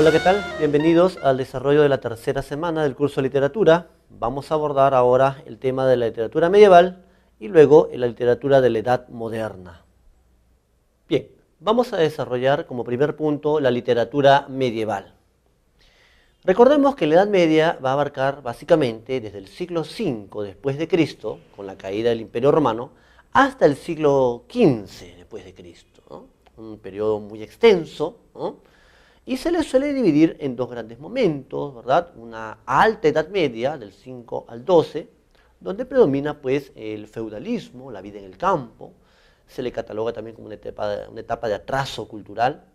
Hola, ¿qué tal? Bienvenidos al desarrollo de la tercera semana del curso de literatura. Vamos a abordar ahora el tema de la literatura medieval y luego la literatura de la Edad Moderna. Bien, vamos a desarrollar como primer punto la literatura medieval. Recordemos que la Edad Media va a abarcar básicamente desde el siglo V después de Cristo, con la caída del Imperio Romano, hasta el siglo XV después de Cristo, ¿no? Un periodo muy extenso, ¿no? Y se le suele dividir en dos grandes momentos, ¿verdad? Una alta Edad Media, del 5 al 12, donde predomina pues el feudalismo, la vida en el campo, se le cataloga también como una etapa de atraso cultural.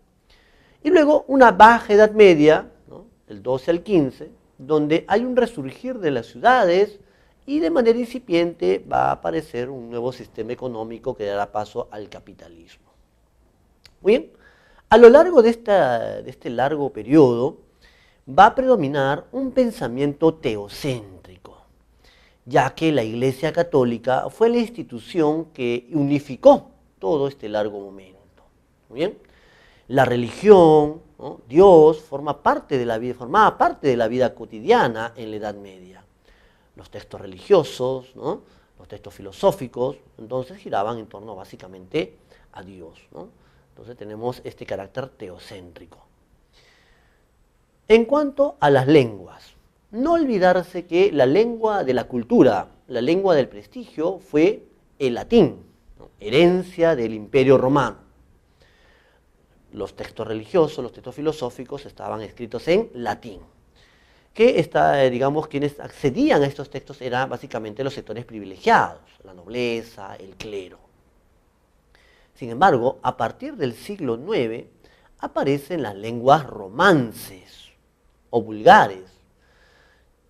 Y luego una baja Edad Media, ¿no? Del 12 al 15, donde hay un resurgir de las ciudades y de manera incipiente va a aparecer un nuevo sistema económico que dará paso al capitalismo. Muy bien, a lo largo de este largo periodo va a predominar un pensamiento teocéntrico, ya que la Iglesia Católica fue la institución que unificó todo este largo momento. Muy bien, la religión, ¿no? Dios formaba parte de la vida cotidiana en la Edad Media. Los textos religiosos, ¿no? Los textos filosóficos, entonces giraban en torno básicamente a Dios, ¿no? Entonces tenemos este carácter teocéntrico. En cuanto a las lenguas, no olvidarse que la lengua de la cultura, la lengua del prestigio, fue el latín, ¿no? Herencia del Imperio Romano. Los textos religiosos, los textos filosóficos estaban escritos en latín. Digamos, quienes accedían a estos textos eran básicamente los sectores privilegiados, la nobleza, el clero. Sin embargo, a partir del siglo IX aparecen las lenguas romances o vulgares,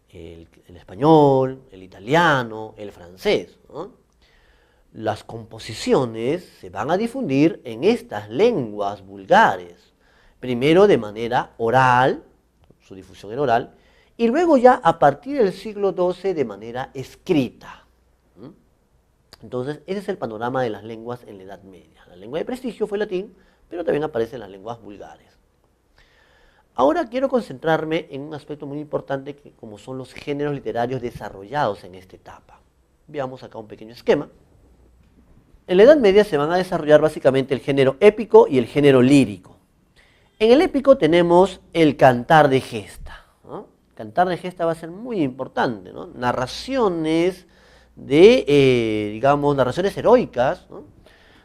el español, el italiano, el francés, ¿no? Las composiciones se van a difundir en estas lenguas vulgares, primero de manera oral, su difusión era oral, y luego ya a partir del siglo XII de manera escrita. Entonces, ese es el panorama de las lenguas en la Edad Media. La lengua de prestigio fue el latín, pero también aparecen las lenguas vulgares. Ahora quiero concentrarme en un aspecto muy importante como son los géneros literarios desarrollados en esta etapa. Veamos acá un pequeño esquema. En la Edad Media se van a desarrollar básicamente el género épico y el género lírico. En el épico tenemos el cantar de gesta, ¿no? El cantar de gesta va a ser muy importante, ¿no? Narraciones digamos, narraciones heroicas, ¿no?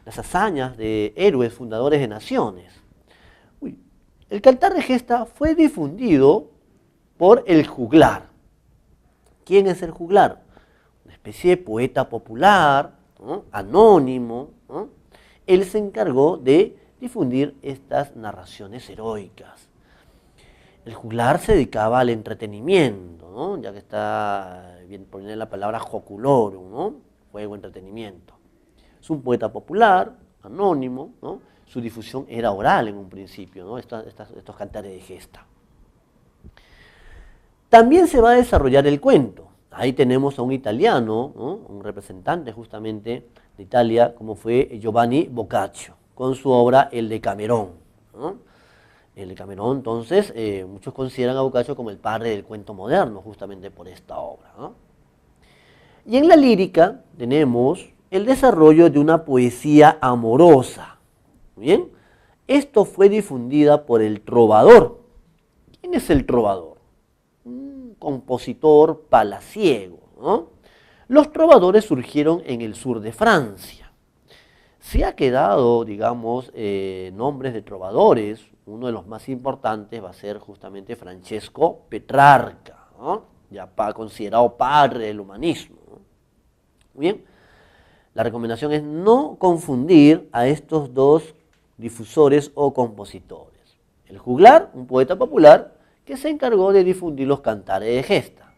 Las hazañas de héroes fundadores de naciones. El cantar de gesta fue difundido por el juglar. ¿Quién es el juglar? Una especie de poeta popular, ¿no? Anónimo, ¿no? Él se encargó de difundir estas narraciones heroicas. El juglar se dedicaba al entretenimiento, ¿no? Ya que está bien poner la palabra joculorum, ¿no? Juego, entretenimiento. Es un poeta popular, anónimo, ¿no? Su difusión era oral en un principio, ¿no? Estos cantares de gesta. También se va a desarrollar el cuento. Ahí tenemos a un italiano, ¿no? Un representante justamente de Italia, como fue Giovanni Boccaccio, con su obra El Decamerón, ¿no? El Decamerón, entonces, muchos consideran a Boccaccio como el padre del cuento moderno, justamente por esta obra, ¿no? Y en la lírica tenemos el desarrollo de una poesía amorosa. ¿Bien? Esto fue difundida por el trovador. ¿Quién es el trovador? Un compositor palaciego, ¿no? Los trovadores surgieron en el sur de Francia. Se ha quedado, digamos, nombres de trovadores. Uno de los más importantes va a ser justamente Francesco Petrarca, ¿no? Ya considerado padre del humanismo, ¿no? Muy bien, la recomendación es no confundir a estos dos difusores o compositores. El juglar, un poeta popular que se encargó de difundir los cantares de gesta.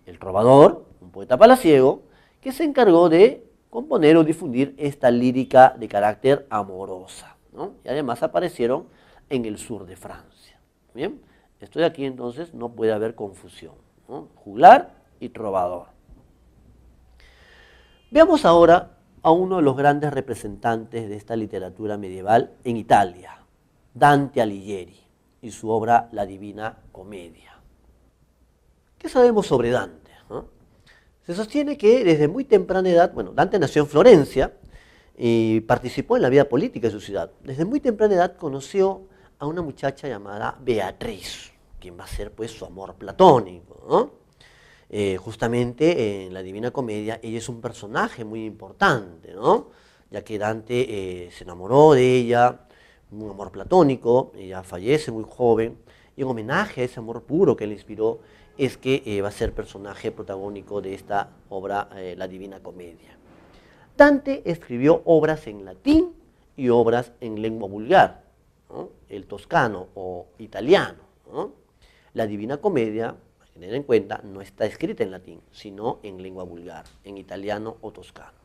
El trovador, un poeta palaciego que se encargó de componer o difundir esta lírica de carácter amorosa, ¿no? Y además aparecieron en el sur de Francia. Bien, esto de aquí entonces no puede haber confusión, ¿no? Juglar y trovador. Veamos ahora a uno de los grandes representantes de esta literatura medieval en Italia, Dante Alighieri. y su obra La Divina Comedia. ¿Qué sabemos sobre Dante? Se sostiene que desde muy temprana edad, Dante nació en Florencia y participó en la vida política de su ciudad. Desde muy temprana edad conoció a una muchacha llamada Beatriz, quien va a ser pues su amor platónico, ¿no? Justamente en la Divina Comedia ella es un personaje muy importante, ¿no? Ya que Dante se enamoró de ella, un amor platónico, ella fallece muy joven, y en homenaje a ese amor puro que le inspiró es que va a ser personaje protagónico de esta obra, La Divina Comedia. Dante escribió obras en latín y obras en lengua vulgar, ¿no? El toscano o italiano, ¿no? La Divina Comedia, hay que tener en cuenta, no está escrita en latín, sino en lengua vulgar, en italiano o toscano.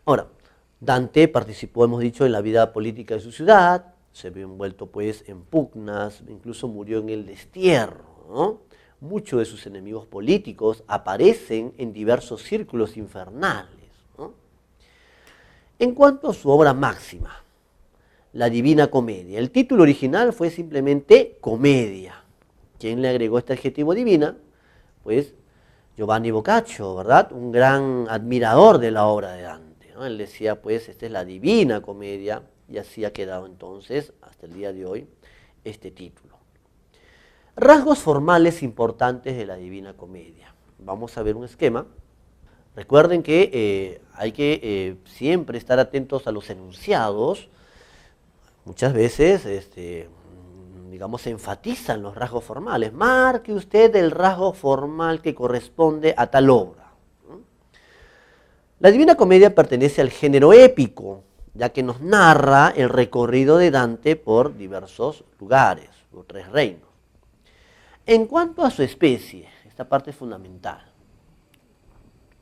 Ahora, Dante participó, hemos dicho, en la vida política de su ciudad, se vio envuelto pues en pugnas, incluso murió en el destierro, ¿no? Muchos de sus enemigos políticos aparecen en diversos círculos infernales, ¿no? En cuanto a su obra máxima, La Divina Comedia, el título original fue simplemente Comedia. ¿Quién le agregó este adjetivo divina? Pues Giovanni Boccaccio, ¿verdad? Un gran admirador de la obra de Dante, ¿no? Él decía, pues, esta es la Divina Comedia, y así ha quedado entonces, hasta el día de hoy, este título. Rasgos formales importantes de la Divina Comedia. Vamos a ver un esquema. Recuerden que hay que siempre estar atentos a los enunciados. Muchas veces, se enfatizan los rasgos formales. Marque usted el rasgo formal que corresponde a tal obra. La Divina Comedia pertenece al género épico, ya que nos narra el recorrido de Dante por diversos lugares, los 3 reinos. En cuanto a su especie, esta parte es fundamental.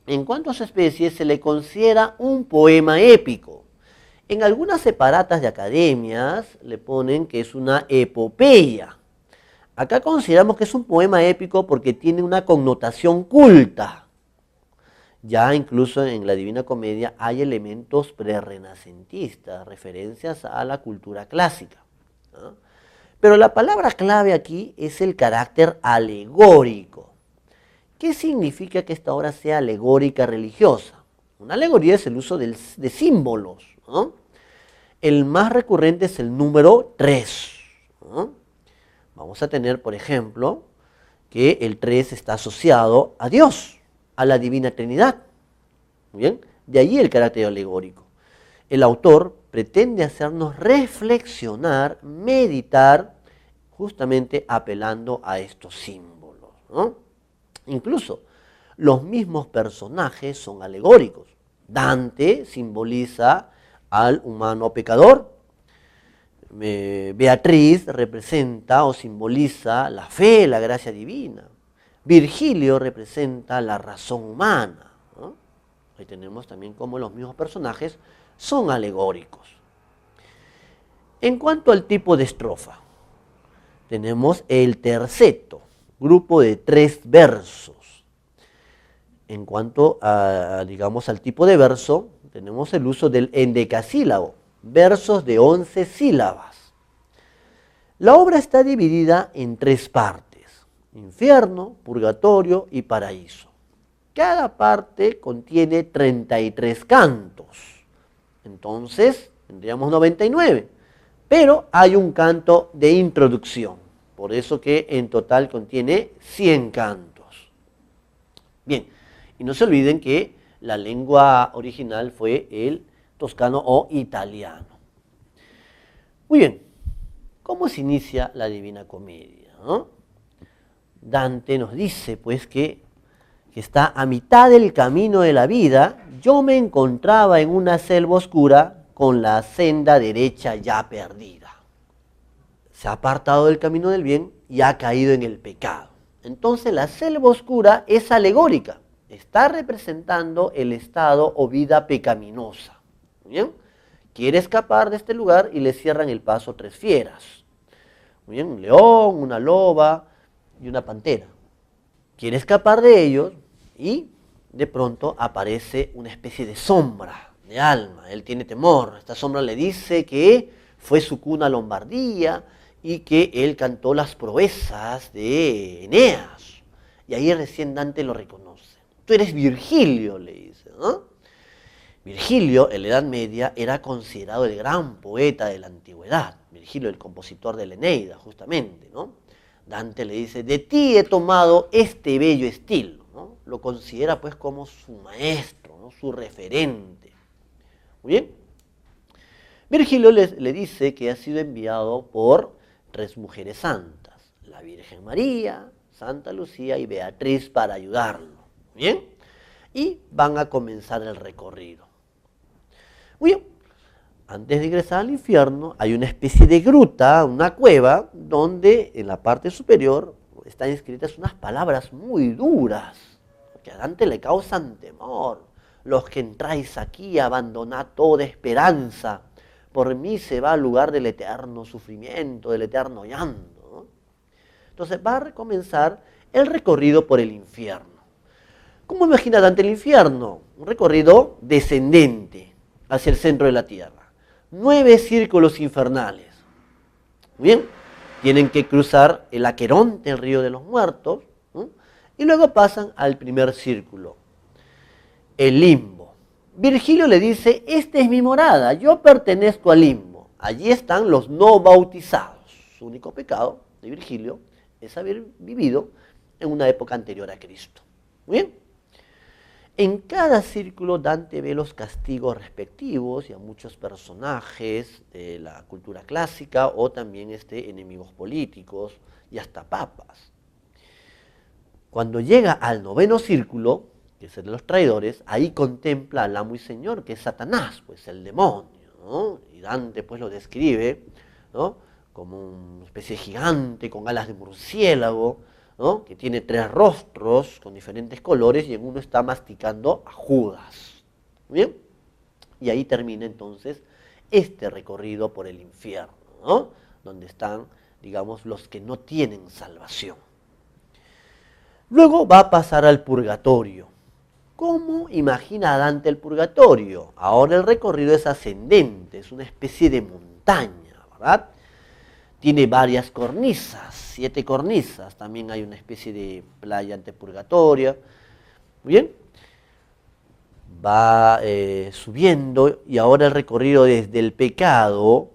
En cuanto a su especie, se le considera un poema épico. En algunas separatas de academias le ponen que es una epopeya. Acá consideramos que es un poema épico porque tiene una connotación culta. Ya incluso en la Divina Comedia hay elementos prerrenacentistas, referencias a la cultura clásica, ¿no? Pero la palabra clave aquí es el carácter alegórico. ¿Qué significa que esta obra sea alegórica religiosa? Una alegoría es el uso de símbolos, ¿no? El más recurrente es el número 3, ¿no? Vamos a tener, por ejemplo, que el 3 está asociado a Dios, a la Divina Trinidad. ¿Bien? De allí el carácter alegórico. El autor pretende hacernos reflexionar, meditar, justamente apelando a estos símbolos, ¿no? Incluso los mismos personajes son alegóricos. Dante simboliza al humano pecador. Beatriz representa o simboliza la fe, la gracia divina. Virgilio representa la razón humana, ¿no? Ahí tenemos también cómo los mismos personajes son alegóricos. En cuanto al tipo de estrofa, tenemos el terceto, grupo de 3 versos. En cuanto a, al tipo de verso, tenemos el uso del endecasílabo, versos de 11 sílabas. La obra está dividida en 3 partes: infierno, purgatorio y paraíso. Cada parte contiene 33 cantos. Entonces, tendríamos 99. Pero hay un canto de introducción. Por eso que en total contiene 100 cantos. Bien, y no se olviden que la lengua original fue el toscano o italiano. Muy bien, ¿cómo se inicia la Divina Comedia, ¿no? Dante nos dice pues que está a mitad del camino de la vida. Yo me encontraba en una selva oscura con la senda derecha ya perdida. Se ha apartado del camino del bien y ha caído en el pecado. Entonces la selva oscura es alegórica, está representando el estado o vida pecaminosa. ¿Bien? Quiere escapar de este lugar y le cierran el paso 3 fieras. Muy bien, un león, una loba y una pantera. Quiere escapar de ellos y de pronto aparece una especie de sombra de alma. Él tiene temor. Esta sombra le dice que fue su cuna Lombardía, y que él cantó las proezas de Eneas. Y ahí recién Dante lo reconoce. Tú eres Virgilio, le dice, ¿no? Virgilio, en la Edad Media, era considerado el gran poeta de la antigüedad. Virgilio, el compositor de la Eneida, justamente, ¿no? Dante le dice, de ti he tomado este bello estilo, ¿no? Lo considera pues como su maestro, ¿no? Su referente. Muy bien. Virgilio le dice que ha sido enviado por 3 mujeres santas, la Virgen María, Santa Lucía y Beatriz, para ayudarlo. ¿Bien? Y van a comenzar el recorrido. Muy bien. Antes de ingresar al infierno hay una especie de gruta, una cueva, donde en la parte superior están escritas unas palabras muy duras, que a Dante le causan temor. Los que entráis aquí abandonad toda esperanza. Por mí se va al lugar del eterno sufrimiento, del eterno llanto, ¿no? Entonces va a recomenzar el recorrido por el infierno. ¿Cómo imagina Dante el infierno? Un recorrido descendente hacia el centro de la tierra. 9 círculos infernales. Muy bien, tienen que cruzar el Aqueronte, el río de los muertos, ¿no? Y luego pasan al primer círculo, el limbo. Virgilio le dice, esta es mi morada, yo pertenezco al limbo. Allí están los no bautizados. Su único pecado de Virgilio es haber vivido en una época anterior a Cristo. Muy bien. En cada círculo Dante ve los castigos respectivos y a muchos personajes de la cultura clásica o también enemigos políticos y hasta papas. Cuando llega al 9º círculo, que es el de los traidores, ahí contempla al amo y señor, que es Satanás, pues el demonio, ¿no? Y Dante pues lo describe, ¿no?, como una especie de gigante con alas de murciélago, ¿no?, que tiene 3 rostros con diferentes colores y en uno está masticando a Judas. ¿Bien? Y ahí termina entonces este recorrido por el infierno, ¿no?, donde están, digamos, los que no tienen salvación. Luego va a pasar al purgatorio. ¿Cómo imagina Dante el purgatorio? Ahora el recorrido es ascendente, es una especie de montaña, ¿verdad? Tiene varias cornisas, 7 cornisas, también hay una especie de playa antepurgatoria. Muy bien, va subiendo y ahora el recorrido desde el pecado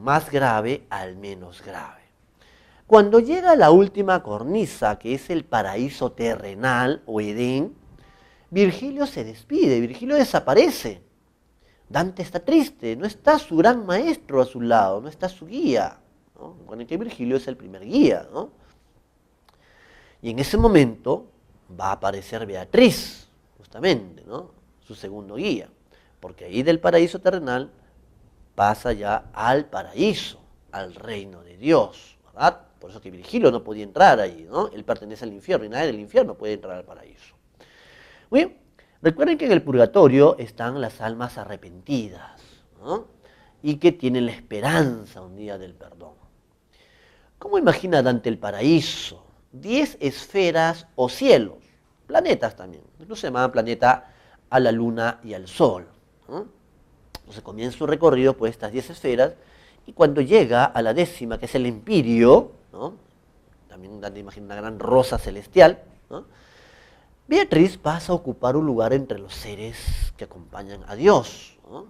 más grave al menos grave. Cuando llega a la última cornisa, que es el paraíso terrenal o Edén, Virgilio se despide, Virgilio desaparece. Dante está triste, no está su gran maestro a su lado, no está su guía, ¿no? Recuerden que Virgilio es el primer guía, ¿no? Y en ese momento va a aparecer Beatriz, justamente, ¿no?, su segundo guía, porque ahí del paraíso terrenal pasa ya al paraíso, al reino de Dios, ¿verdad? Por eso que Virgilio no podía entrar ahí, ¿no? Él pertenece al infierno y nadie del infierno puede entrar al paraíso. Muy bien, recuerden que en el purgatorio están las almas arrepentidas, ¿no?, y que tienen la esperanza un día del perdón. ¿Cómo imagina Dante el paraíso? 10 esferas o cielos, planetas también, incluso se llamaban planeta a la luna y al sol, ¿no? Entonces comienza su recorrido por estas 10 esferas y cuando llega a la 10ª, que es el Empirio, ¿no?, también Dante imagina una gran rosa celestial, ¿no?, Beatriz pasa a ocupar un lugar entre los seres que acompañan a Dios, ¿no?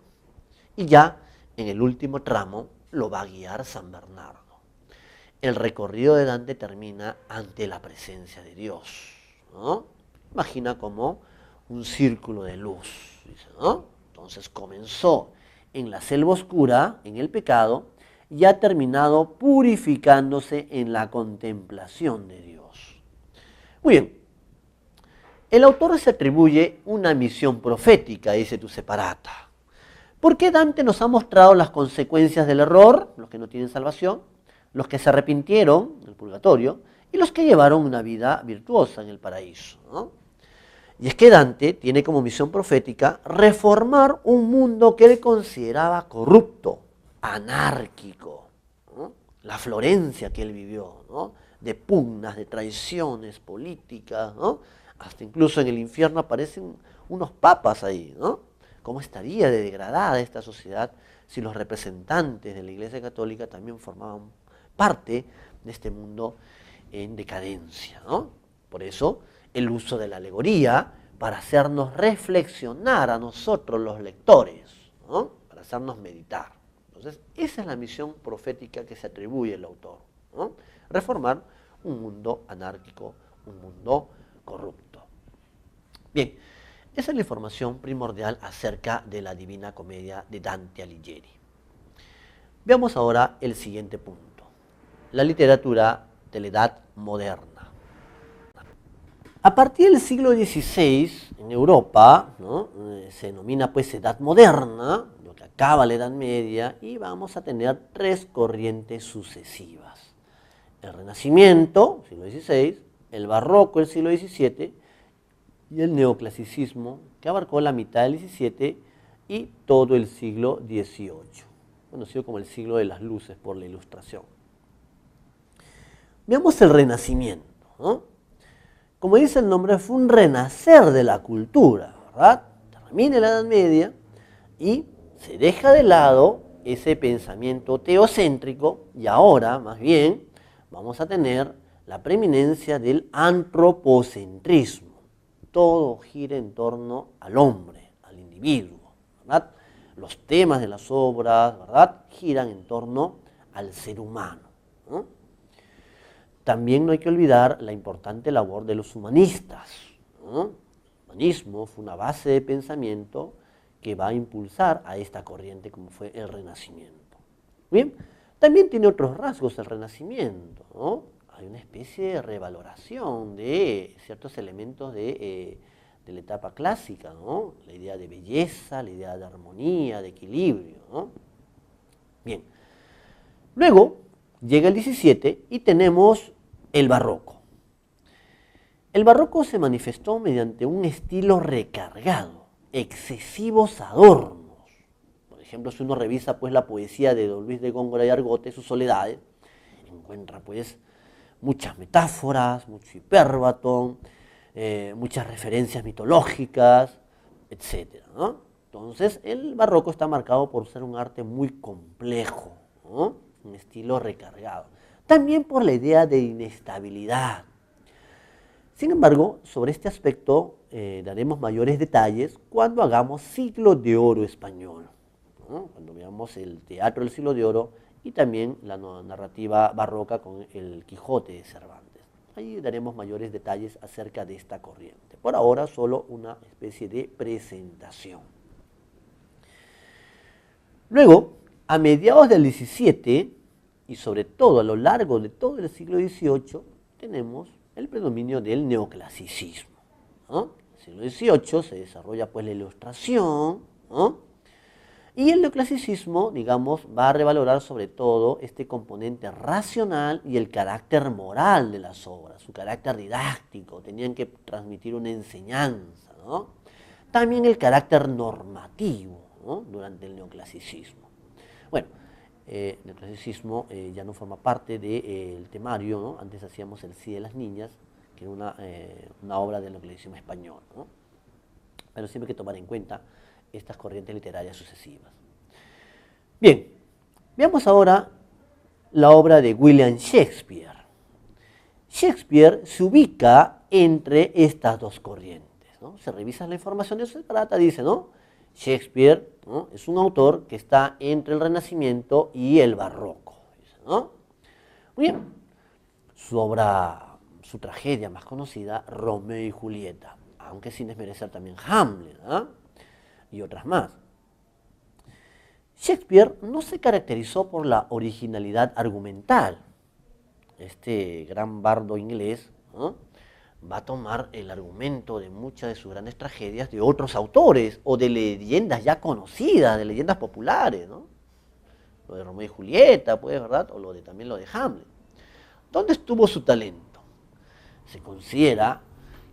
Y ya en el último tramo lo va a guiar San Bernardo. El recorrido de Dante termina ante la presencia de Dios, ¿no? Imagina como un círculo de luz, dice, ¿no? Entonces comenzó en la selva oscura, en el pecado, y ha terminado purificándose en la contemplación de Dios. Muy bien. El autor se atribuye una misión profética, dice tu separata. ¿Por qué Dante nos ha mostrado las consecuencias del error, los que no tienen salvación, los que se arrepintieron en el purgatorio y los que llevaron una vida virtuosa en el paraíso, ¿no? Y es que Dante tiene como misión profética reformar un mundo que él consideraba corrupto, anárquico, ¿no?, la Florencia que él vivió, ¿no?, de pugnas, de traiciones políticas, ¿no?, hasta incluso en el infierno aparecen unos papas ahí, ¿no? ¿Cómo estaría de degradada esta sociedad si los representantes de la Iglesia Católica también formaban parte de este mundo en decadencia, ¿no? Por eso el uso de la alegoría para hacernos reflexionar a nosotros los lectores, ¿no? Para hacernos meditar. Entonces, esa es la misión profética que se atribuye al autor, ¿no? Reformar un mundo anárquico, un mundo corrupto. Bien, esa es la información primordial acerca de la Divina Comedia de Dante Alighieri. Veamos ahora el siguiente punto, la literatura de la Edad Moderna. A partir del siglo XVI, en Europa, ¿no? Se denomina pues Edad Moderna, lo que acaba la Edad Media, y vamos a tener tres corrientes sucesivas. El Renacimiento, siglo XVI, el Barroco, el siglo XVII, y el Neoclasicismo, que abarcó la mitad del XVII y todo el siglo XVIII, conocido como el siglo de las luces por la Ilustración. Veamos el Renacimiento, ¿no? Como dice el nombre, fue un renacer de la cultura, ¿verdad? Termina la Edad Media y se deja de lado ese pensamiento teocéntrico y ahora, más bien, vamos a tener la preeminencia del antropocentrismo. Todo gira en torno al hombre, al individuo, ¿verdad? Los temas de las obras, ¿verdad?, giran en torno al ser humano, ¿no? También no hay que olvidar la importante labor de los humanistas, ¿no? El humanismo fue una base de pensamiento que va a impulsar a esta corriente como fue el Renacimiento. Bien, también tiene otros rasgos el Renacimiento, ¿no? Hay una especie de revaloración de ciertos elementos de la etapa clásica, ¿no? La idea de belleza, la idea de armonía, de equilibrio, ¿no? Bien, luego llega el 17 y tenemos el Barroco. El Barroco se manifestó mediante un estilo recargado, excesivos adornos. Por ejemplo, si uno revisa pues la poesía de Don Luis de Góngora y Argote, sus Soledades, encuentra pues muchas metáforas, mucho hipérbaton, muchas referencias mitológicas, etc., ¿no? Entonces, el Barroco está marcado por ser un arte muy complejo, ¿no? Un estilo recargado. También por la idea de inestabilidad. Sin embargo, sobre este aspecto daremos mayores detalles cuando hagamos Siglo de Oro español, ¿no? Cuando veamos el teatro del Siglo de Oro y también la narrativa barroca con el Quijote de Cervantes. Ahí daremos mayores detalles acerca de esta corriente. Por ahora, solo una especie de presentación. Luego, a mediados del 17, y sobre todo a lo largo de todo el siglo XVIII, tenemos el predominio del neoclasicismo, ¿no? En el siglo XVIII se desarrolla pues la Ilustración, ¿no? Y el neoclasicismo, digamos, va a revalorar sobre todo este componente racional y el carácter moral de las obras, su carácter didáctico, tenían que transmitir una enseñanza, ¿no? También el carácter normativo, ¿no?, durante el neoclasicismo. Bueno, el neoclasicismo ya no forma parte del temario, ¿no? Antes hacíamos el Sí de las Niñas, que era una obra del neoclasicismo español, ¿no? Pero siempre hay que tomar en cuenta estas corrientes literarias sucesivas. Bien, veamos ahora la obra de William Shakespeare. Shakespeare se ubica entre estas dos corrientes, ¿no? Se revisa la información de eso se trata, dice, ¿no? Shakespeare, ¿no?, es un autor que está entre el Renacimiento y el Barroco, ¿no? Muy bien. Su obra, su tragedia más conocida, Romeo y Julieta, aunque sin desmerecer también Hamlet, ¿no?, y otras más. Shakespeare no se caracterizó por la originalidad argumental. Este gran bardo inglés, ¿no?, va a tomar el argumento de muchas de sus grandes tragedias de otros autores o de leyendas ya conocidas, de leyendas populares, ¿no? Lo de Romeo y Julieta, pues, ¿verdad? O también lo de Hamlet. ¿Dónde estuvo su talento? Se considera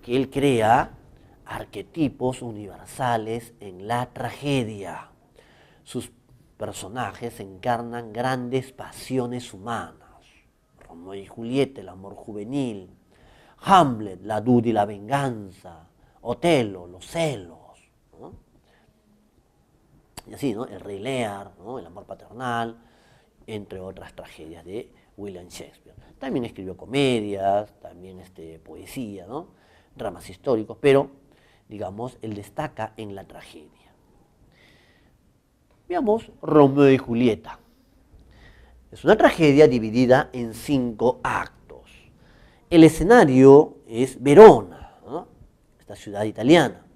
que él crea arquetipos universales en la tragedia. Sus personajes encarnan grandes pasiones humanas. Romeo y Julieta, el amor juvenil. Hamlet, la duda y la venganza. Otelo, los celos, ¿no? Y así, ¿no? El Rey Lear, ¿no?, el amor paternal, entre otras tragedias de William Shakespeare. También escribió comedias, también poesía, ¿no? Dramas históricos, pero, digamos, él destaca en la tragedia. Veamos Romeo y Julieta. Es una tragedia dividida en 5 actos. El escenario es Verona, ¿no? Esta ciudad italiana.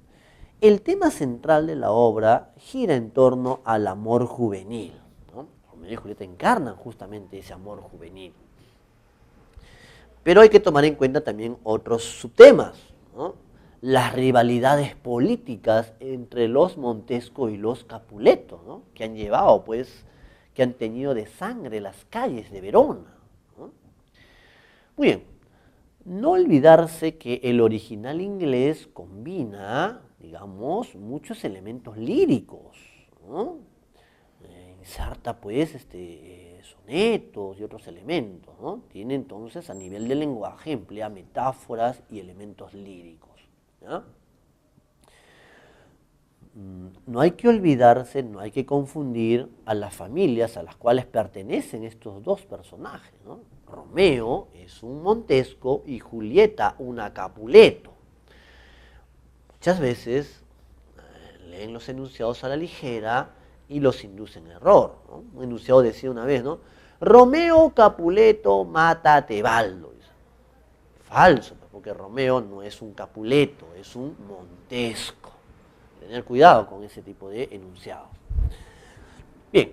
El tema central de la obra gira en torno al amor juvenil, ¿no? Romeo y Julieta encarnan justamente ese amor juvenil. Pero hay que tomar en cuenta también otros subtemas, ¿no? Las rivalidades políticas entre los Montesco y los Capuleto, ¿no? Que han llevado, pues, que han teñido de sangre las calles de Verona, ¿no? Muy bien, no olvidarse que el original inglés combina, digamos, muchos elementos líricos, ¿no? Inserta, pues, sonetos y otros elementos, ¿no? Tiene entonces, a nivel de lenguaje, emplea metáforas y elementos líricos, ¿ya? No hay que olvidarse, no hay que confundir a las familias a las cuales pertenecen estos dos personajes, ¿no? Romeo es un Montesco y Julieta una Capuleto. Muchas veces leen los enunciados a la ligera y los inducen en error, ¿no? Un enunciado decía una vez, ¿no? Romeo Capuleto mata a Tebaldo. Falso, porque Romeo no es un Capuleto, es un Montesco. Tener cuidado con ese tipo de enunciados. Bien,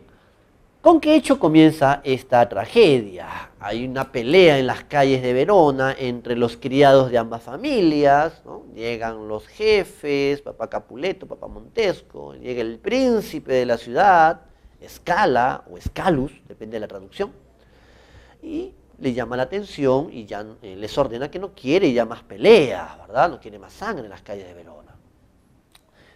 ¿con qué hecho comienza esta tragedia? Hay una pelea en las calles de Verona entre los criados de ambas familias, ¿no? Llegan los jefes, papá Capuleto, papá Montesco, llega el príncipe de la ciudad, Escala o Escalus, depende de la traducción, y le llama la atención y ya les ordena que no quiere ya más peleas, ¿verdad? No quiere más sangre en las calles de Verona.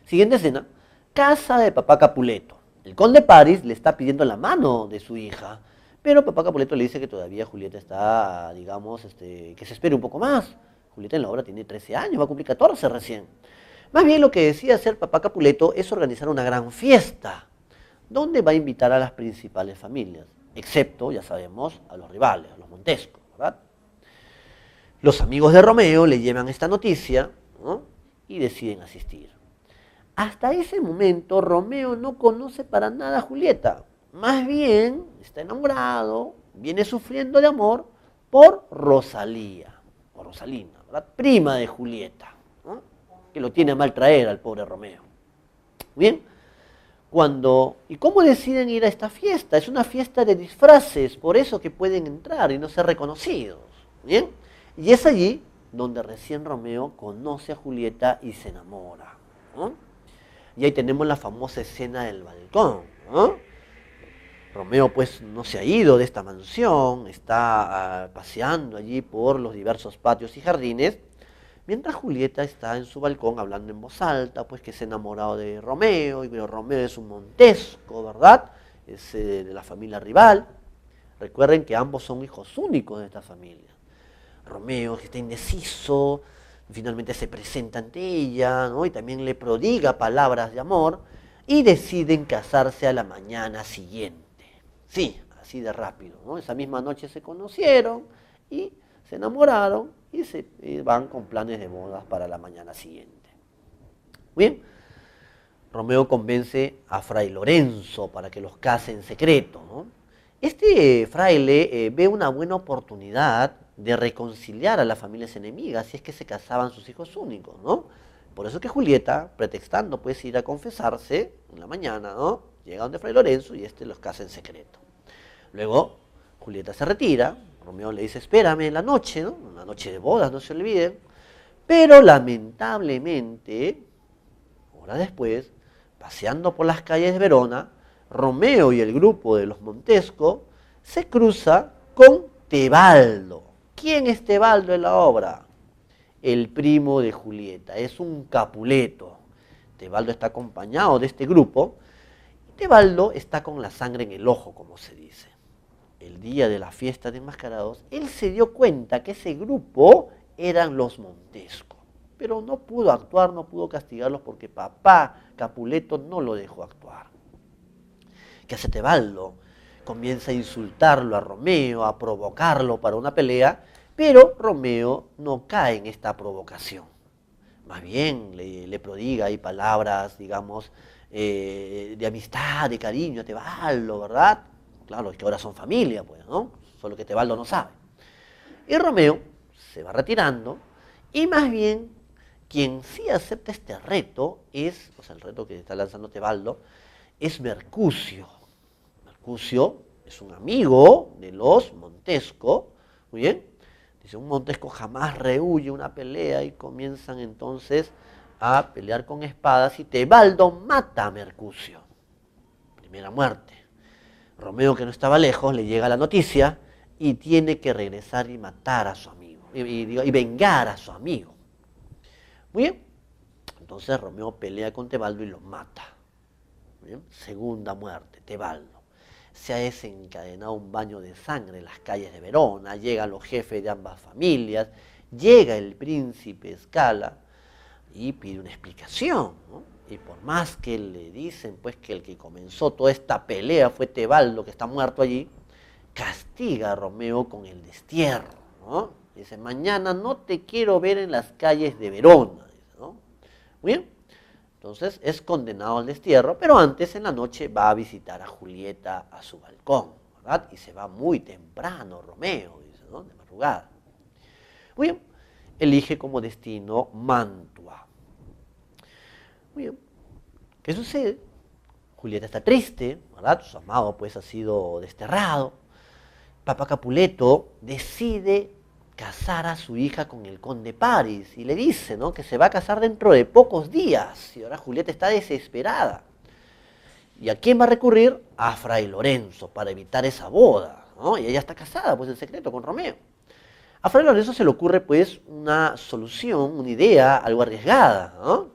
Siguiente escena, casa de papá Capuleto. El conde Paris le está pidiendo la mano de su hija, pero papá Capuleto le dice que todavía Julieta está, digamos, que se espere un poco más. Julieta en la obra tiene 13 años, va a cumplir 14 recién. Más bien lo que decide hacer papá Capuleto es organizar una gran fiesta, donde va a invitar a las principales familias, excepto, ya sabemos, a los rivales, a los Montesco, ¿verdad? Los amigos de Romeo le llevan esta noticia, ¿no? Y deciden asistir. Hasta ese momento Romeo no conoce para nada a Julieta, más bien está enamorado, viene sufriendo de amor por Rosalía, o Rosalina, ¿verdad? Prima de Julieta, ¿no? Que lo tiene a mal traer al pobre Romeo. Bien, ¿y cómo deciden ir a esta fiesta? Es una fiesta de disfraces, por eso que pueden entrar y no ser reconocidos. Bien, y es allí donde recién Romeo conoce a Julieta y se enamora, ¿no? Y ahí tenemos la famosa escena del balcón, ¿no? Romeo pues no se ha ido de esta mansión, está paseando allí por los diversos patios y jardines, mientras Julieta está en su balcón hablando en voz alta, pues que se ha enamorado de Romeo, y pero Romeo es un Montesco, ¿verdad? Es de la familia rival. Recuerden que ambos son hijos únicos de esta familia. Romeo, que está indeciso, finalmente se presenta ante ella, ¿no? Y también le prodiga palabras de amor y deciden casarse a la mañana siguiente. Sí, así de rápido, ¿no? Esa misma noche se conocieron y se enamoraron y se van con planes de bodas para la mañana siguiente. Bien, Romeo convence a Fray Lorenzo para que los case en secreto, ¿no? Este fraile ve una buena oportunidad de reconciliar a las familias enemigas si es que se casaban sus hijos únicos, ¿no? Por eso que Julieta, pretextando pues ir a confesarse en la mañana, ¿no? Llega donde Fray Lorenzo y los casa en secreto. Luego, Julieta se retira, Romeo le dice, espérame en la noche, ¿no? Una noche de bodas, no se olviden. Pero lamentablemente, horas después, paseando por las calles de Verona, Romeo y el grupo de los Montesco se cruza con Tebaldo. ¿Quién es Tebaldo en la obra? El primo de Julieta, es un Capuleto. Tebaldo está acompañado de este grupo. Tebaldo está con la sangre en el ojo, como se dice. El día de la fiesta de enmascarados, él se dio cuenta que ese grupo eran los Montesco. Pero no pudo actuar, no pudo castigarlos porque papá Capuleto no lo dejó actuar. ¿Qué hace Tebaldo? comienza a insultarlo a Romeo, a provocarlo para una pelea, pero Romeo no cae en esta provocación. Más bien le prodiga ahí palabras, digamos, de amistad, de cariño a Tebaldo, ¿verdad? Claro, es que ahora son familia, pues, ¿no? Solo que Tebaldo no sabe. Y Romeo se va retirando y más bien quien sí acepta este reto es, o sea, el reto que está lanzando Tebaldo, es Mercucio. Mercucio es un amigo de los Montesco, muy bien. Dice, un Montesco jamás rehúye una pelea y comienzan entonces a pelear con espadas y Tebaldo mata a Mercucio. Primera muerte. Romeo, que no estaba lejos, le llega la noticia y tiene que regresar y matar a su amigo, y vengar a su amigo. Muy bien. Entonces Romeo pelea con Tebaldo y lo mata. Muy bien. Segunda muerte, Tebaldo. Se ha desencadenado un baño de sangre en las calles de Verona, llegan los jefes de ambas familias, llega el príncipe Scala y pide una explicación, ¿no? Y por más que le dicen pues que el que comenzó toda esta pelea fue Tebaldo, que está muerto allí, castiga a Romeo con el destierro, ¿no? Dice, mañana no te quiero ver en las calles de Verona, ¿no? Muy bien. Entonces es condenado al destierro, pero antes en la noche va a visitar a Julieta a su balcón, ¿verdad? Y se va muy temprano Romeo, dice, ¿no? De madrugada. Muy bien, elige como destino Mantua. Muy bien, ¿qué sucede? Julieta está triste, ¿verdad? Su amado pues ha sido desterrado. Papa Capuleto decide casar a su hija con el conde Paris y le dice, ¿no?, que se va a casar dentro de pocos días y ahora Julieta está desesperada. ¿Y a quién va a recurrir? A Fray Lorenzo para evitar esa boda, ¿no? Y ella está casada pues en secreto con Romeo. A Fray Lorenzo se le ocurre pues una solución, una idea algo arriesgada, ¿no?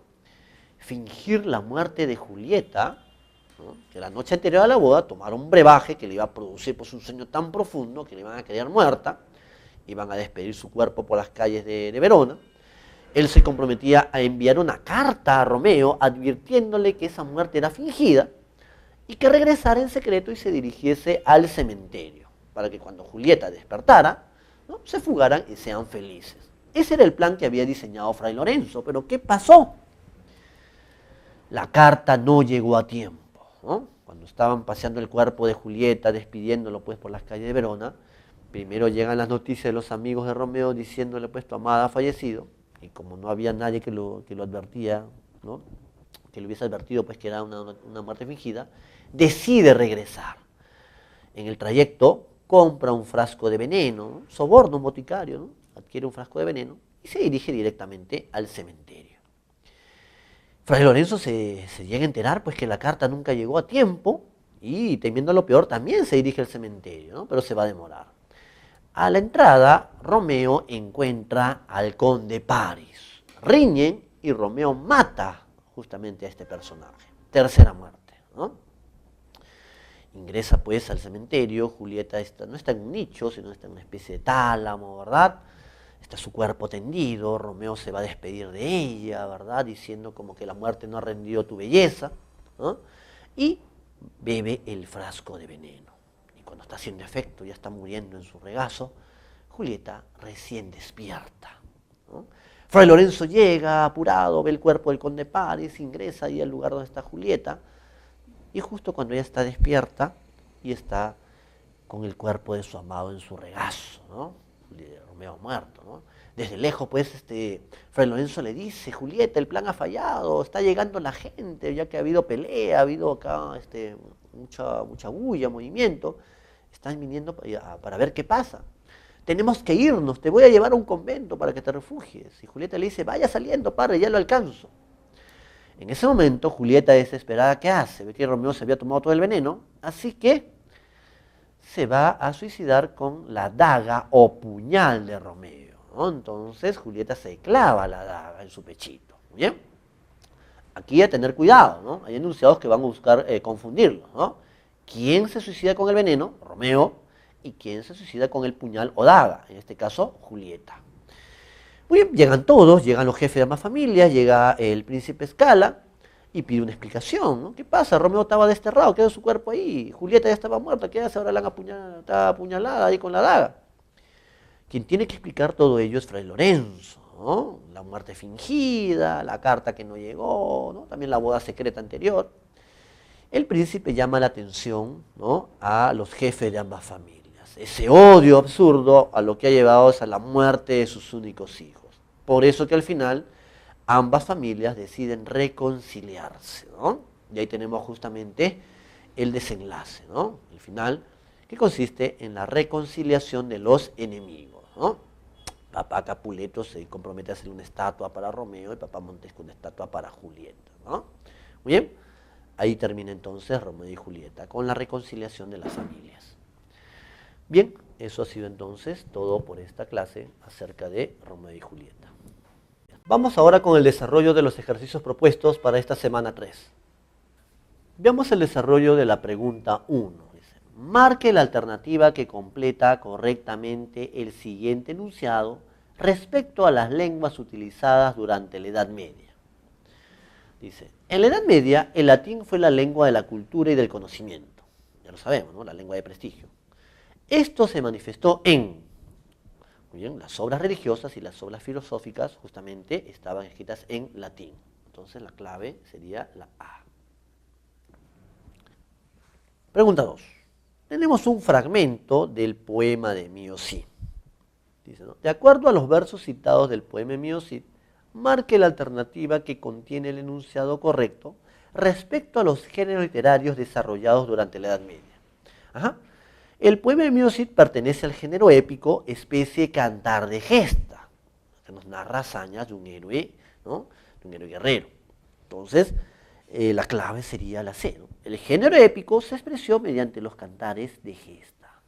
Fingir la muerte de Julieta, ¿no?, que la noche anterior a la boda tomara un brebaje que le iba a producir pues un sueño tan profundo que le iban a creer muerta. Iban a despedir su cuerpo por las calles de Verona. Él se comprometía a enviar una carta a Romeo advirtiéndole que esa muerte era fingida y que regresara en secreto y se dirigiese al cementerio para que cuando Julieta despertara, ¿no?, se fugaran y sean felices. Ese era el plan que había diseñado Fray Lorenzo, pero ¿qué pasó? La carta no llegó a tiempo, ¿no? Cuando estaban paseando el cuerpo de Julieta, despidiéndolo pues por las calles de Verona, primero llegan las noticias de los amigos de Romeo diciéndole pues tu amada ha fallecido, y como no había nadie que lo advertía, ¿no?, que le hubiese advertido pues que era una muerte fingida, decide regresar. En el trayecto compra un frasco de veneno, ¿no?, soborna un boticario, ¿no?, adquiere un frasco de veneno y se dirige directamente al cementerio. Fray Lorenzo se llega a enterar pues que la carta nunca llegó a tiempo y temiendo lo peor también se dirige al cementerio, ¿no?, pero se va a demorar. A la entrada, Romeo encuentra al conde Paris. Riñen y Romeo mata justamente a este personaje. Tercera muerte, ¿no? Ingresa pues al cementerio. Julieta no está en un nicho, sino está en una especie de tálamo, ¿verdad? Está su cuerpo tendido. Romeo se va a despedir de ella, ¿verdad?, diciendo como que la muerte no ha rendido tu belleza, ¿no? Y bebe el frasco de veneno. Cuando está haciendo efecto, ya está muriendo en su regazo, Julieta recién despierta, ¿no? Fray Lorenzo llega apurado, ve el cuerpo del conde Paris, ingresa ahí al lugar donde está Julieta, y justo cuando ella está despierta y está con el cuerpo de su amado en su regazo, ¿no?, Romeo muerto, ¿no? Desde lejos, pues, Fray Lorenzo le dice, Julieta, el plan ha fallado, está llegando la gente, ya que ha habido pelea, ha habido acá mucha bulla, movimiento. Están viniendo para ver qué pasa. Tenemos que irnos, te voy a llevar a un convento para que te refugies. Y Julieta le dice, vaya saliendo, padre, ya lo alcanzo. En ese momento, Julieta desesperada, ¿qué hace? Ve que Romeo se había tomado todo el veneno, así que se va a suicidar con la daga o puñal de Romeo, ¿no? Entonces Julieta se clava la daga en su pechito. ¿Bien? Aquí a tener cuidado, ¿no? Hay enunciados que van a buscar confundirlos, ¿no? ¿Quién se suicida con el veneno? Romeo. ¿Y quién se suicida con el puñal o daga? En este caso, Julieta. Muy bien, llegan todos, llegan los jefes de ambas familias, llega el príncipe Scala, y pide una explicación, ¿no? ¿Qué pasa? Romeo estaba desterrado, quedó su cuerpo ahí, Julieta ya estaba muerta, ¿qué hace? Ahora la han apuñalado, está apuñalada ahí con la daga. Quien tiene que explicar todo ello es Fray Lorenzo, ¿no? La muerte fingida, la carta que no llegó, ¿no? También la boda secreta anterior. El príncipe llama la atención, ¿no?, a los jefes de ambas familias. Ese odio absurdo a lo que ha llevado es a la muerte de sus únicos hijos. Por eso que al final ambas familias deciden reconciliarse, ¿no? Y ahí tenemos justamente el desenlace, ¿no? El final, que consiste en la reconciliación de los enemigos, ¿no? Papá Capuleto se compromete a hacer una estatua para Romeo y papá Montesco una estatua para Julieta, ¿no? Muy bien, ahí termina entonces Romeo y Julieta con la reconciliación de las familias. Bien, eso ha sido entonces todo por esta clase acerca de Romeo y Julieta. Vamos ahora con el desarrollo de los ejercicios propuestos para esta semana 3. Veamos el desarrollo de la pregunta 1. Dice, marque la alternativa que completa correctamente el siguiente enunciado respecto a las lenguas utilizadas durante la Edad Media. Dice, en la Edad Media el latín fue la lengua de la cultura y del conocimiento. Ya lo sabemos, ¿no? La lengua de prestigio. Esto se manifestó en... Muy bien, las obras religiosas y las obras filosóficas justamente estaban escritas en latín. Entonces la clave sería la A. Pregunta 2. Tenemos un fragmento del poema de Mío Cid. Dice, ¿no? De acuerdo a los versos citados del poema de Mío Cid, marque la alternativa que contiene el enunciado correcto respecto a los géneros literarios desarrollados durante la Edad Media. Ajá. El poema de Mío Cid pertenece al género épico, especie cantar de gesta, que nos narra hazañas de un héroe, ¿no?, de un héroe guerrero. Entonces, la clave sería la C, ¿no? El género épico se expresó mediante los cantares de gesta.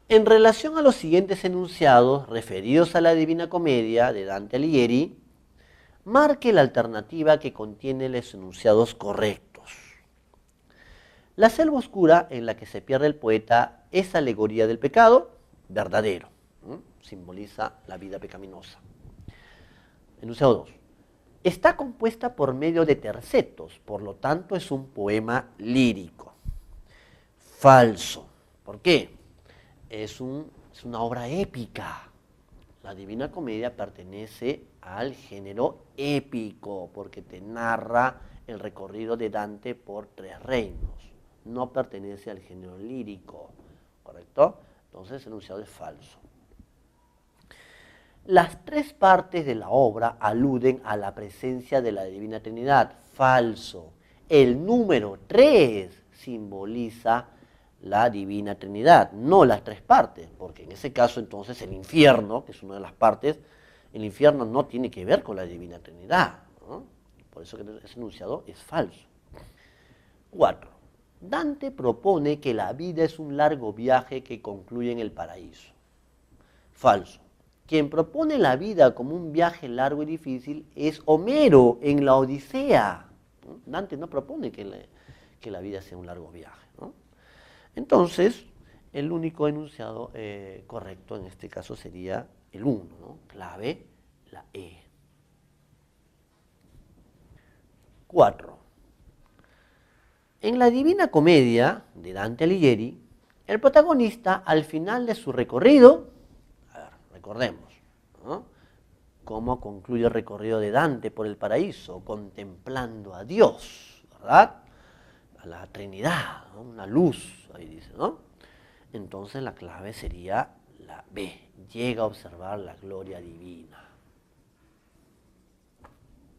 En relación a los siguientes enunciados referidos a la Divina Comedia de Dante Alighieri, marque la alternativa que contiene los enunciados correctos. La selva oscura en la que se pierde el poeta es alegoría del pecado verdadero, ¿no? Simboliza la vida pecaminosa. Enunciado 2. Está compuesta por medio de tercetos, por lo tanto es un poema lírico. Falso. ¿Por qué? Es una obra épica. La Divina Comedia pertenece al género épico, porque te narra el recorrido de Dante por 3 reinos. No pertenece al género lírico, ¿correcto? Entonces el enunciado es falso. Las 3 partes de la obra aluden a la presencia de la Divina Trinidad. Falso. El número 3 simboliza la Divina Trinidad, no las 3 partes, porque en ese caso entonces el infierno, que es una de las partes, el infierno no tiene que ver con la Divina Trinidad, ¿no? Por eso que ese enunciado es falso. 4. Dante propone que la vida es un largo viaje que concluye en el paraíso. Falso. Quien propone la vida como un viaje largo y difícil es Homero en la Odisea. Dante no propone que la vida sea un largo viaje, ¿no? Entonces, el único enunciado correcto en este caso sería el 1, ¿no? Clave, la E. 4. En la Divina Comedia de Dante Alighieri, el protagonista al final de su recorrido, a ver, recordemos, ¿no?, cómo concluye el recorrido de Dante por el paraíso, contemplando a Dios, ¿verdad?, a la Trinidad, ¿no?, una luz, ahí dice, ¿no? Entonces la clave sería la B, llega a observar la gloria divina.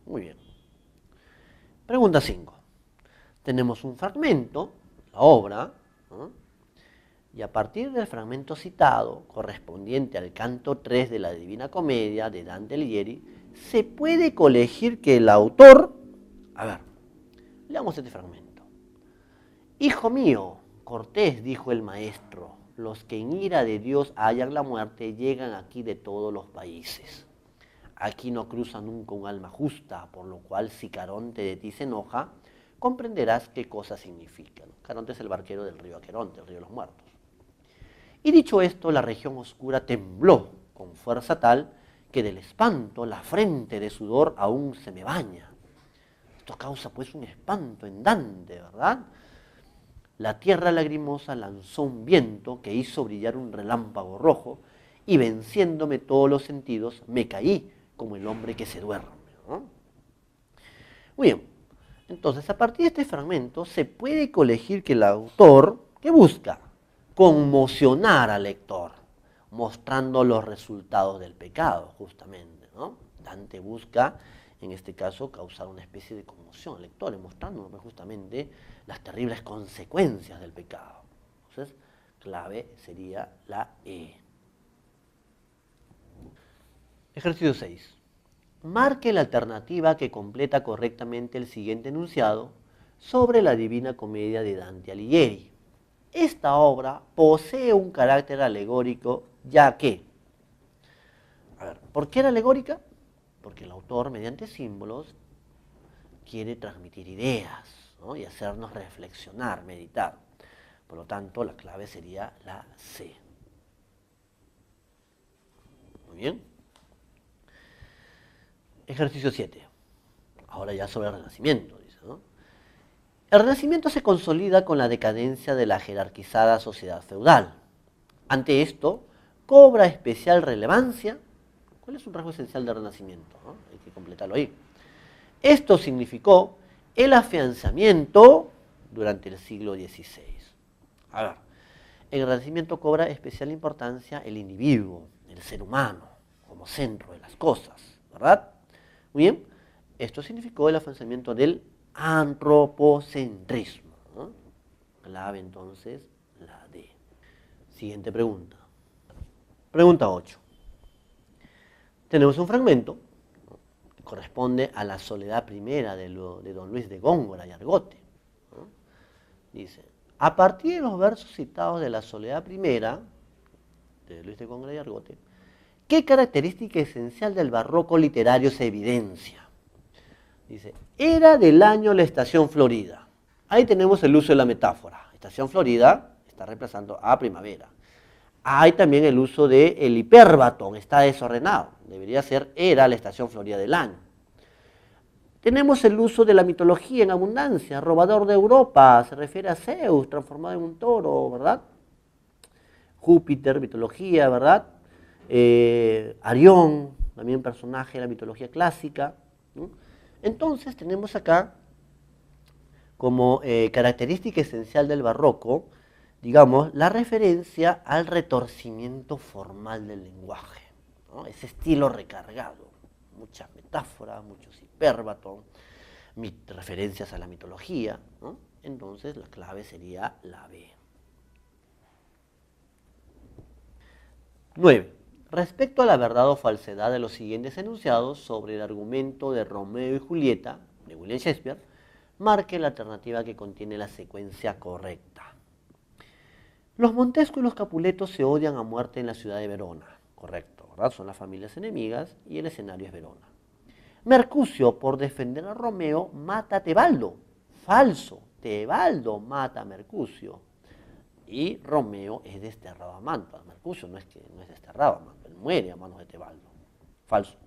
Muy bien. Pregunta 5. Tenemos un fragmento, la obra, ¿no?, y a partir del fragmento citado, correspondiente al canto 3 de la Divina Comedia de Dante Alighieri, se puede colegir que el autor, a ver, leamos este fragmento. Hijo mío, Cortés, dijo el maestro, los que en ira de Dios hallan la muerte llegan aquí de todos los países. Aquí no cruza nunca un alma justa, por lo cual si Caronte de ti se enoja, comprenderás qué cosa significa, ¿no? Caronte es el barquero del río Aqueronte, el río de los muertos. Y dicho esto, la región oscura tembló con fuerza tal que del espanto la frente de sudor aún se me baña. Esto causa pues un espanto en Dante, ¿verdad? La tierra lagrimosa lanzó un viento que hizo brillar un relámpago rojo y venciéndome todos los sentidos me caí como el hombre que se duerme, ¿no? Muy bien, entonces a partir de este fragmento se puede colegir que el autor, ¿qué busca? Conmocionar al lector, mostrando los resultados del pecado, justamente, ¿no? Dante busca, en este caso, causar una especie de conmoción al lector, mostrándonos justamente las terribles consecuencias del pecado. Entonces, clave sería la E. Ejercicio 6. Marque la alternativa que completa correctamente el siguiente enunciado sobre la Divina Comedia de Dante Alighieri. Esta obra posee un carácter alegórico, ya que, ¿por qué era alegórica? Porque el autor, mediante símbolos, quiere transmitir ideas, ¿no? Y hacernos reflexionar, meditar. Por lo tanto, la clave sería la C. Muy bien. Ejercicio 7. Ahora ya sobre el Renacimiento, dice, ¿no? El Renacimiento se consolida con la decadencia de la jerarquizada sociedad feudal. Ante esto, cobra especial relevancia. ¿Cuál es un rasgo esencial del Renacimiento, ¿no? Hay que completarlo ahí. Esto significó el afianzamiento durante el siglo XVI. A ver, en el Renacimiento cobra especial importancia el individuo, el ser humano, como centro de las cosas, ¿verdad? Muy bien, esto significó el afianzamiento del antropocentrismo, ¿no? Clave entonces la D. Siguiente pregunta. Pregunta 8. Tenemos un fragmento que corresponde a la Soledad Primera de don Luis de Góngora y Argote, ¿no? Dice, a partir de los versos citados de la Soledad Primera de Luis de Góngora y Argote, ¿qué característica esencial del barroco literario se evidencia? Dice, era del año la estación florida. Ahí tenemos el uso de la metáfora. Estación florida está reemplazando a primavera. Hay también el uso del hipérbaton, está desordenado. Debería ser, era la estación florida del año. Tenemos el uso de la mitología en abundancia. Robador de Europa, se refiere a Zeus, transformado en un toro, ¿verdad? Júpiter, mitología, ¿verdad? Arión, también personaje de la mitología clásica, ¿no? Entonces tenemos acá como característica esencial del barroco, digamos, la referencia al retorcimiento formal del lenguaje, ¿no? Ese estilo recargado, muchas metáforas, muchos hipérbaton, referencias a la mitología, ¿no? Entonces la clave sería la B. 9. Respecto a la verdad o falsedad de los siguientes enunciados sobre el argumento de Romeo y Julieta, de William Shakespeare, marque la alternativa que contiene la secuencia correcta. Los Montesco y los Capuletos se odian a muerte en la ciudad de Verona. Correcto, ¿verdad? Son las familias enemigas y el escenario es Verona. Mercucio, por defender a Romeo, mata a Tebaldo. Falso, Tebaldo mata a Mercucio. Y Romeo es desterrado a Mantua. Mercucio no es desterrado a Mantua, él muere a manos de Tebaldo. Falso.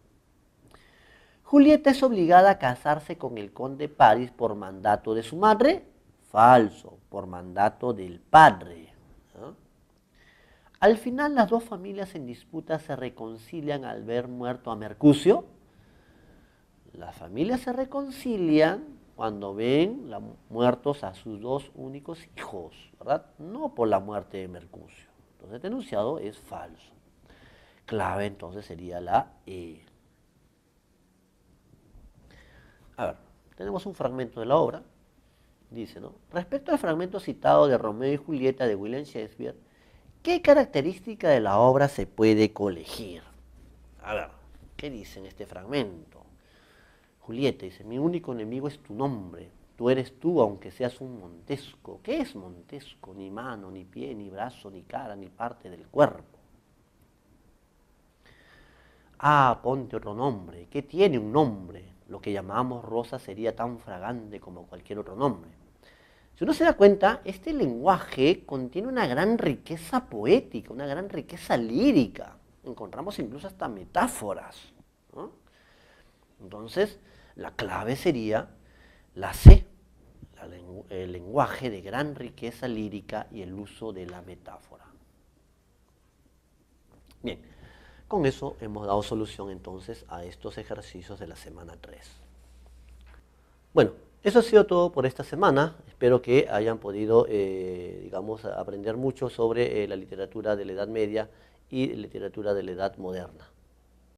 Julieta es obligada a casarse con el conde Paris por mandato de su madre. Falso, por mandato del padre, ¿no? Al final las dos familias en disputa se reconcilian al ver muerto a Mercucio. Las familias se reconcilian cuando ven muertos a sus dos únicos hijos, ¿verdad? No por la muerte de Mercucio. Entonces este enunciado es falso. Clave entonces sería la E. A ver, tenemos un fragmento de la obra. Dice, ¿no? Respecto al fragmento citado de Romeo y Julieta de William Shakespeare, ¿qué característica de la obra se puede colegir? A ver, ¿qué dice en este fragmento? Julieta dice, mi único enemigo es tu nombre. Tú eres tú, aunque seas un Montesco. ¿Qué es Montesco? Ni mano, ni pie, ni brazo, ni cara, ni parte del cuerpo. Ah, ponte otro nombre. ¿Qué tiene un nombre? Lo que llamamos rosa sería tan fragante como cualquier otro nombre. Si uno se da cuenta, este lenguaje contiene una gran riqueza poética, una gran riqueza lírica. Encontramos incluso hasta metáforas, ¿no? Entonces, la clave sería La C, el lenguaje de gran riqueza lírica y el uso de la metáfora. Bien, con eso hemos dado solución entonces a estos ejercicios de la semana 3. Bueno, eso ha sido todo por esta semana. Espero que hayan podido, digamos, aprender mucho sobre la literatura de la Edad Media y literatura de la Edad Moderna.